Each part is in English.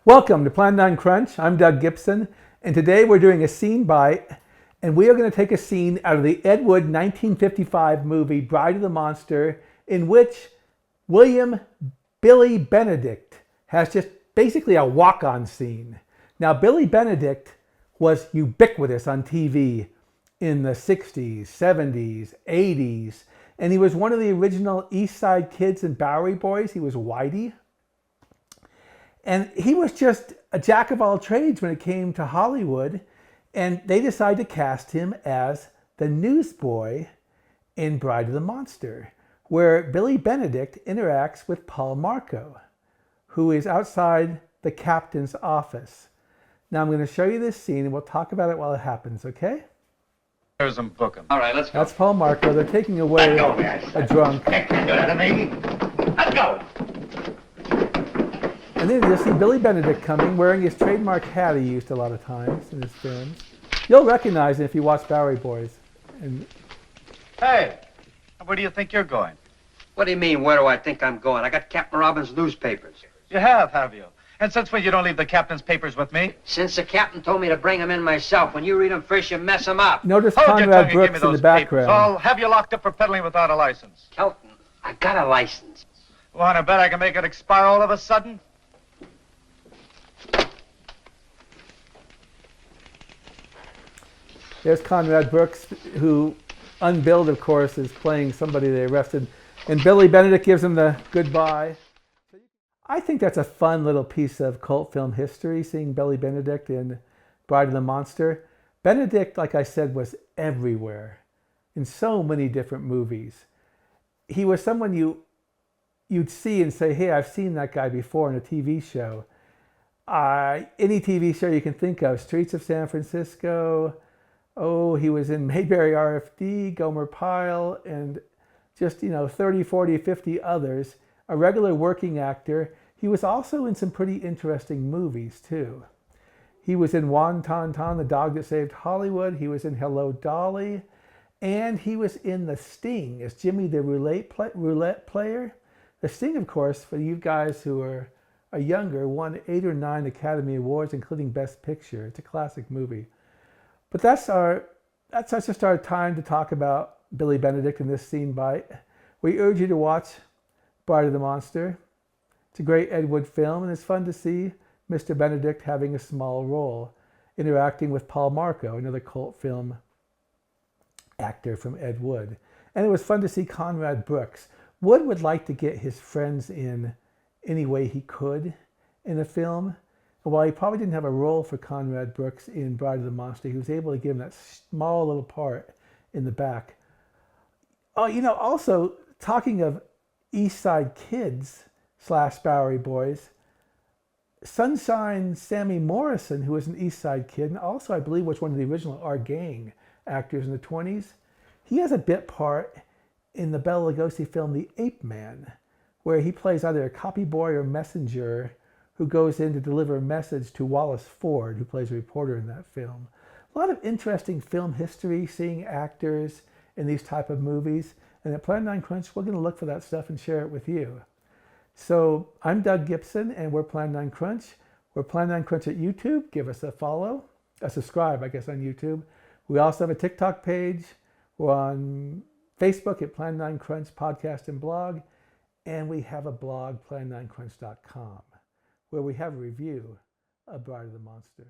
Welcome to Plan9Crunch. I'm Doug Gibson, and today we're doing a scene bite, and we are going to take a scene out of the Ed Wood 1955 movie Bride of the Monster, in which William Billy Benedict has just basically a walk-on scene. Now, Billy Benedict was ubiquitous on TV in the 60s, 70s, 80s, and he was one of the original East Side Kids and Bowery Boys. He was Whitey. And he was just a jack of all trades when it came to Hollywood. And they decided to cast him as the newsboy in Bride of the Monster, where Billy Benedict interacts with Paul Marco, who is outside the captain's office. Now I'm going to show you this scene and we'll talk about it while it happens, okay? There's them booking. All right, let's go. That's Paul Marco. They're taking away a drunk. Let's go. And then you'll see Billy Benedict coming, wearing his trademark hat he used a lot of times in his films. You'll recognize him if you watch Bowery Boys. And Hey, where do you think you're going? What do you mean, where do I think I'm going? I got Captain Robbins' newspapers. You have you? And since when you don't leave the captain's papers with me? Since the captain told me to bring them in myself. When you read them first, you mess them up. notice Hold your tongue Conrad and give me Brooks in the those background. papers. I'll have you locked up for peddling without a license. Kelton, I got a license. Want to bet I can make it expire all of a sudden? There's Conrad Brooks, who, unbilled, of course, is playing somebody they arrested. And Billy Benedict gives him the goodbye. I think that's a fun little piece of cult film history, seeing Billy Benedict in Bride of the Monster. Benedict, like I said, was everywhere in so many different movies. He was someone you'd see and say, hey, I've seen that guy before in a TV show. Any TV show you can think of, Streets of San Francisco. Oh, he was in Mayberry RFD, Gomer Pyle, and just, 30, 40, 50 others. A regular working actor. He was also in some pretty interesting movies, too. He was in Juan Ton Ton, The Dog That Saved Hollywood. He was in Hello, Dolly. And he was in The Sting as Jimmy the roulette player. The Sting, of course, for you guys who are younger, won 8 or 9 Academy Awards, including Best Picture. It's a classic movie. But that's just our time to talk about Billy Benedict in this scene bite. We urge you to watch Bride of the Monster. It's a great Ed Wood film, and it's fun to see Mr. Benedict having a small role, interacting with Paul Marco, another cult film actor from Ed Wood. And it was fun to see Conrad Brooks. Wood would like to get his friends in any way he could in a film. And while he probably didn't have a role for Conrad Brooks in Bride of the Monster, he was able to give him that small little part in the back. Oh, also, talking of East Side Kids / Bowery Boys, Sunshine Sammy Morrison, who was an East Side Kid, and also I believe was one of the original Our Gang actors in the 20s, he has a bit part in the Bela Lugosi film The Ape Man, where he plays either a copy boy or messenger who goes in to deliver a message to Wallace Ford, who plays a reporter in that film. A lot of interesting film history, seeing actors in these type of movies. And at Plan9Crunch, we're going to look for that stuff and share it with you. So I'm Doug Gibson, and we're Plan9Crunch. We're Plan9Crunch at YouTube. Give us a follow, a subscribe, I guess, on YouTube. We also have a TikTok page. We're on Facebook at Plan9Crunch Podcast and Blog. And we have a blog, Plan9Crunch.com, where we have a review of Bride of the Monster.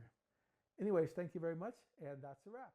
Anyways, thank you very much, and that's a wrap.